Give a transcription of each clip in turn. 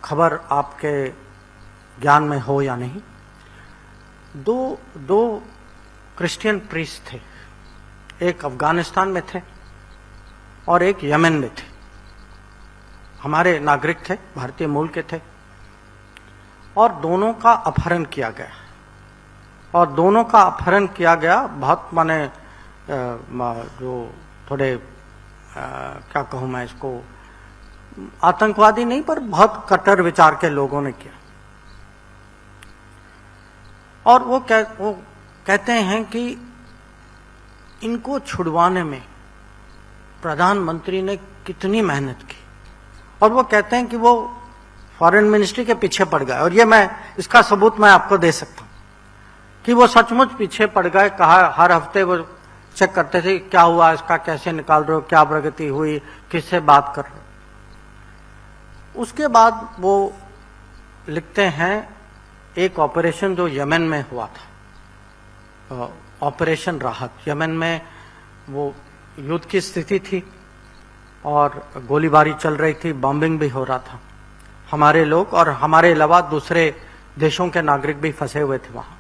खबर आपके ज्ञान में हो या नहीं, दो क्रिश्चियन प्रीस्ट थे, एक अफगानिस्तान में थे और एक यमन में थे। हमारे नागरिक थे, भारतीय मूल के थे, और दोनों का अपहरण किया गया। और दोनों का अपहरण किया गया बहुत माने जो थोड़े क्या कहूँ मैं इसको, आतंकवादी नहीं पर बहुत कट्टर विचार के लोगों ने किया। और वो कहते हैं कि इनको छुड़वाने में प्रधानमंत्री ने कितनी मेहनत की, और वो कहते हैं कि वो फॉरेन मिनिस्ट्री के पीछे पड़ गए। और ये मैं इसका सबूत मैं आपको दे सकता हूं कि वो सचमुच पीछे पड़ गए। कहा हर हफ्ते वो चेक करते थे क्या हुआ, इसका कैसे निकाल रहे हो, क्या प्रगति हुई, किससे बात कर रहे हो। उसके बाद वो लिखते हैं एक ऑपरेशन जो यमन में हुआ था, ऑपरेशन राहत। यमन में वो युद्ध की स्थिति थी और गोलीबारी चल रही थी, बॉम्बिंग भी हो रहा था। हमारे लोग और हमारे अलावा दूसरे देशों के नागरिक भी फंसे हुए थे वहां।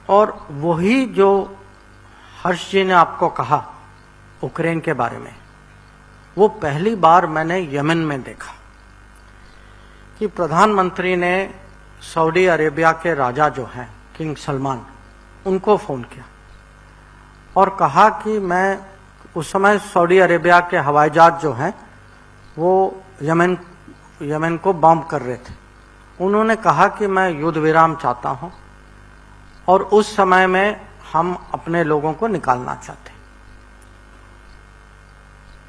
और वही जो हर्ष जी ने आपको कहा यूक्रेन के बारे में, वो पहली बार मैंने यमन में देखा कि प्रधानमंत्री ने सऊदी अरेबिया के राजा जो हैं किंग सलमान, उनको फोन किया और कहा कि मैं उस समय सऊदी अरेबिया के हवाई जहाज जो हैं वो यमन को बॉम्ब कर रहे थे। उन्होंने कहा कि मैं युद्ध विराम चाहता हूं और उस समय में हम अपने लोगों को निकालना चाहते हैं।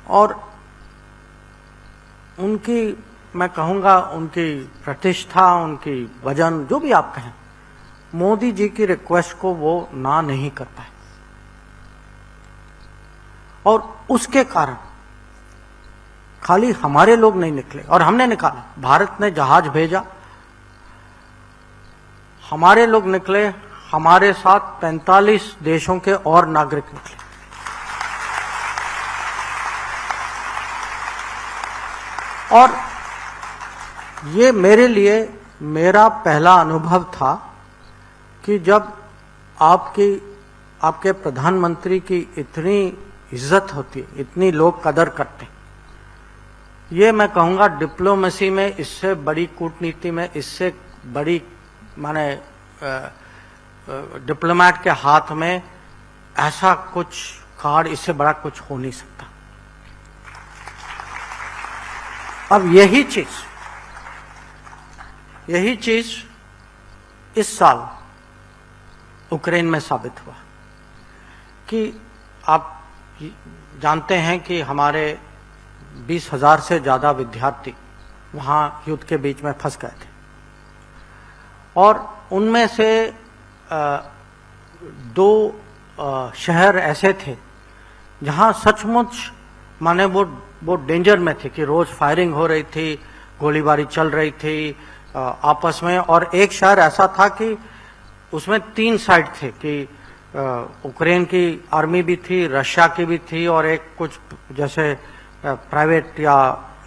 और उनकी, मैं कहूंगा उनकी प्रतिष्ठा, उनकी वजन, जो भी आप कहें, मोदी जी की रिक्वेस्ट को वो ना नहीं कर पाए। और उसके कारण खाली हमारे लोग नहीं निकले और हमने निकाला, भारत ने जहाज भेजा, हमारे लोग निकले, हमारे साथ 45 देशों के और नागरिक निकले। और ये मेरे लिए मेरा पहला अनुभव था कि जब आपके प्रधानमंत्री की इतनी इज्जत होती है, इतनी लोग कदर करते हैं। ये मैं कहूँगा डिप्लोमेसी में इससे बड़ी, कूटनीति में इससे बड़ी, माने डिप्लोमेट के हाथ में ऐसा कुछ कार्ड, इससे बड़ा कुछ हो नहीं सकता। अब यही चीज इस साल यूक्रेन में साबित हुआ कि आप जानते हैं कि हमारे 20,000 से ज्यादा विद्यार्थी वहां युद्ध के बीच में फंस गए थे और उनमें से 2 शहर ऐसे थे जहां सचमुच माने वो डेंजर में थे कि रोज फायरिंग हो रही थी, गोलीबारी चल रही थी आपस में। और एक शहर ऐसा था कि उसमें 3 साइड थे कि यूक्रेन की आर्मी भी थी, रशिया की भी थी और एक कुछ जैसे प्राइवेट या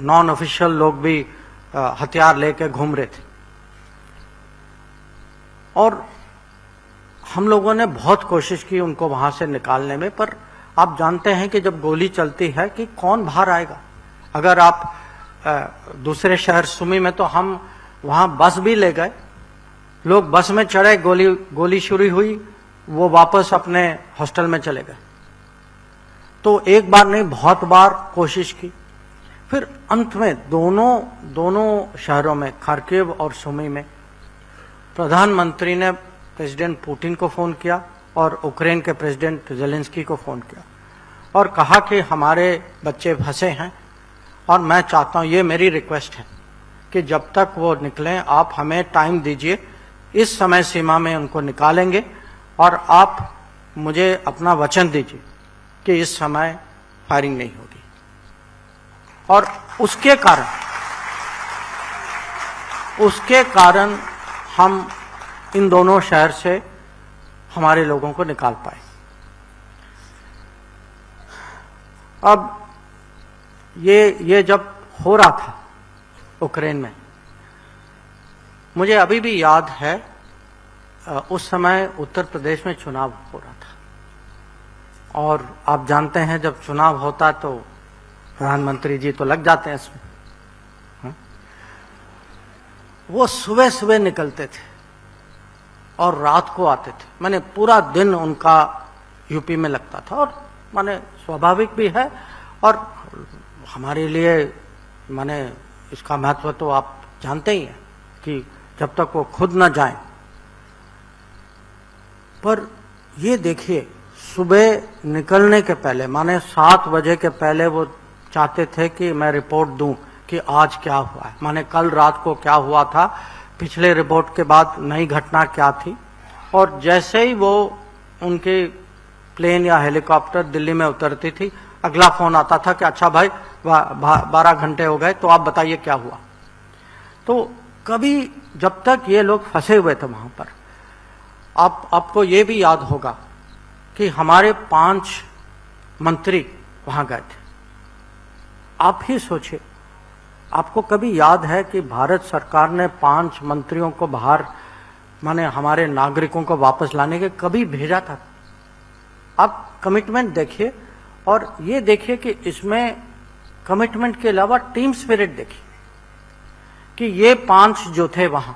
नॉन ऑफिशियल लोग भी हथियार लेके घूम रहे थे। और हम लोगों ने बहुत कोशिश की उनको वहां से निकालने में, पर आप जानते हैं कि जब गोली चलती है कि कौन बाहर आएगा। अगर आप दूसरे शहर सुमी में, तो हम वहां बस भी ले गए, लोग बस में चढ़े, गोली शुरू हुई, वो वापस अपने हॉस्टल में चले गए। तो एक बार नहीं, बहुत बार कोशिश की। फिर अंत में दोनों शहरों में, खार्किव और सुमी में, प्रधानमंत्री ने प्रेसिडेंट पुतिन को फोन किया और यूक्रेन के प्रेसिडेंट जेलेंस्की को फोन किया और कहा कि हमारे बच्चे फंसे हैं और मैं चाहता हूं, ये मेरी रिक्वेस्ट है कि जब तक वो निकलें आप हमें टाइम दीजिए, इस समय सीमा में उनको निकालेंगे और आप मुझे अपना वचन दीजिए कि इस समय फायरिंग नहीं होगी। और उसके कारण हम इन दोनों शहर से हमारे लोगों को निकाल पाए। अब ये जब हो रहा था यूक्रेन में। मुझे अभी भी याद है उस समय उत्तर प्रदेश में चुनाव हो रहा था, और आप जानते हैं जब चुनाव होता तो प्रधानमंत्री जी तो लग जाते हैं इसमें। वो सुबह सुबह निकलते थे और रात को आते थे, माने पूरा दिन उनका यूपी में लगता था। और माने स्वाभाविक भी है, और हमारे लिए माने इसका महत्व तो आप जानते ही हैं कि जब तक वो खुद न जाएं। पर ये देखिए, सुबह निकलने के पहले माने 7 बजे के पहले वो चाहते थे कि मैं रिपोर्ट दूं कि आज क्या हुआ है, माने कल रात को क्या हुआ था, पिछले रिपोर्ट के बाद नई घटना क्या थी। और जैसे ही वो उनके प्लेन या हेलीकॉप्टर दिल्ली में उतरती थी, अगला फोन आता था कि अच्छा भाई 12 घंटे हो गए, तो आप बताइए क्या हुआ। तो कभी जब तक ये लोग फंसे हुए थे वहां पर, आपको ये भी याद होगा कि हमारे 5 मंत्री वहां गए थे। आप ही सोचिए, आपको कभी याद है कि भारत सरकार ने 5 मंत्रियों को बाहर माने हमारे नागरिकों को वापस लाने के कभी भेजा था? आप कमिटमेंट देखिए, और ये देखिए कि इसमें कमिटमेंट के अलावा टीम स्पिरिट देखिए कि ये 5 जो थे वहां,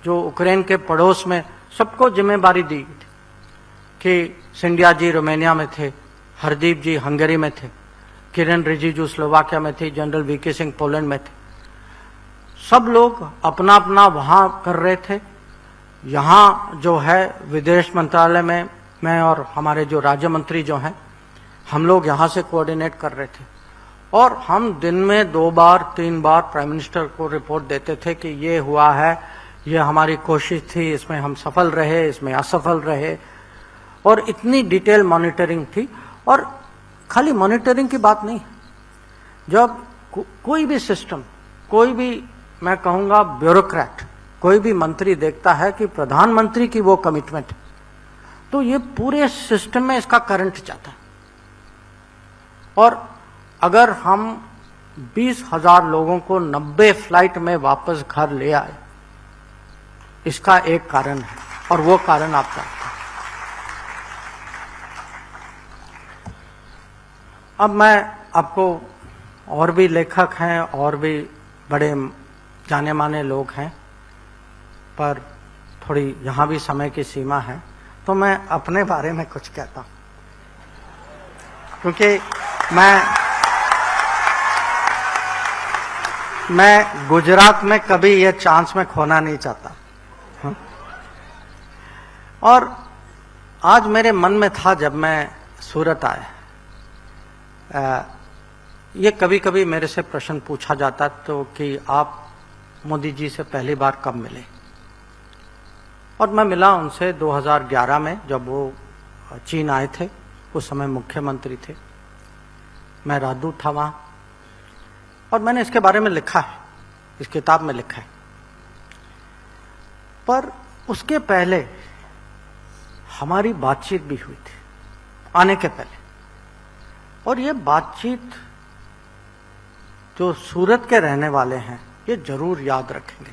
जो यूक्रेन के पड़ोस में, सबको जिम्मेदारी दी गई थी कि सिंधिया जी रोमानिया में थे, हरदीप जी हंगरी में थे, किरण रिजिजू स्लोवाकिया में थे, जनरल वीके सिंह पोलैंड में थे। सब लोग अपना अपना वहां कर रहे थे। यहाँ जो है विदेश मंत्रालय में मैं और हमारे जो राज्य मंत्री जो हैं, हम लोग यहाँ से कोऑर्डिनेट कर रहे थे, और हम दिन में 2 बार 3 बार प्राइम मिनिस्टर को रिपोर्ट देते थे कि ये हुआ है, ये हमारी कोशिश थी, इसमें हम सफल रहे, इसमें असफल रहे। और इतनी डिटेल मॉनिटरिंग थी। और खाली मॉनिटरिंग की बात नहीं, जब कोई भी सिस्टम, कोई भी मैं कहूंगा ब्यूरोक्रेट, कोई भी मंत्री देखता है कि प्रधानमंत्री की वो कमिटमेंट, तो ये पूरे सिस्टम में इसका करंट जाता है। और अगर हम 20,000 लोगों को 90 फ्लाइट में वापस घर ले आए, इसका एक कारण है, और वो कारण आप जानते हैं। अब मैं आपको, और भी लेखक हैं और भी बड़े जाने माने लोग हैं, पर थोड़ी यहाँ भी समय की सीमा है, तो मैं अपने बारे में कुछ कहता हूँ, क्योंकि मैं गुजरात में कभी ये चांस में खोना नहीं चाहता। और आज मेरे मन में था जब मैं सूरत आया, ये कभी कभी मेरे से प्रश्न पूछा जाता तो कि आप मोदी जी से पहली बार कब मिले, और मैं मिला उनसे 2011 में, जब वो चीन आए थे। उस समय मुख्यमंत्री थे, मैं राजदूत था वहां, और मैंने इसके बारे में लिखा है, इस किताब में लिखा है। पर उसके पहले हमारी बातचीत भी हुई थी, आने के पहले। और ये बातचीत जो सूरत के रहने वाले हैं ये जरूर याद रखेंगे।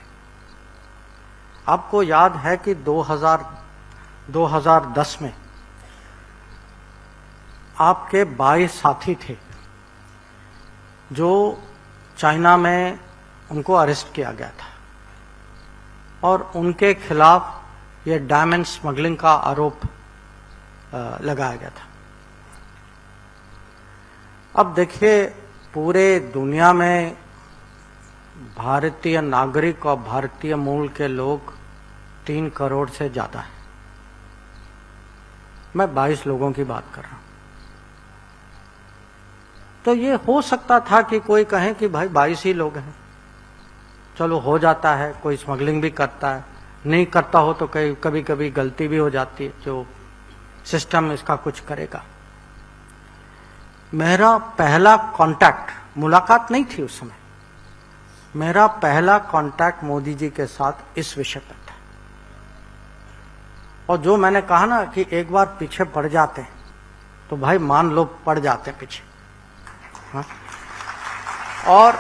आपको याद है कि 2010 में आपके 22 साथी थे जो चाइना में उनको अरेस्ट किया गया था, और उनके खिलाफ ये डायमंड स्मगलिंग का आरोप लगाया गया था। अब देखिए, पूरे दुनिया में भारतीय नागरिक और भारतीय मूल के लोग 3 करोड़ से ज्यादा है। मैं 22 लोगों की बात कर रहा हूं। तो ये हो सकता था कि कोई कहे कि भाई 22 ही लोग हैं, चलो हो जाता है, कोई स्मगलिंग भी करता है, नहीं करता हो तो कभी कभी गलती भी हो जाती है, जो सिस्टम इसका कुछ करेगा। मेरा पहला कांटेक्ट, मुलाकात नहीं थी उस समय, मेरा पहला कांटेक्ट मोदी जी के साथ इस विषय पर था। और जो मैंने कहा ना कि एक बार पीछे पड़ जाते हैं, तो भाई मान लो पड़ जाते हैं पीछे। हाँ? और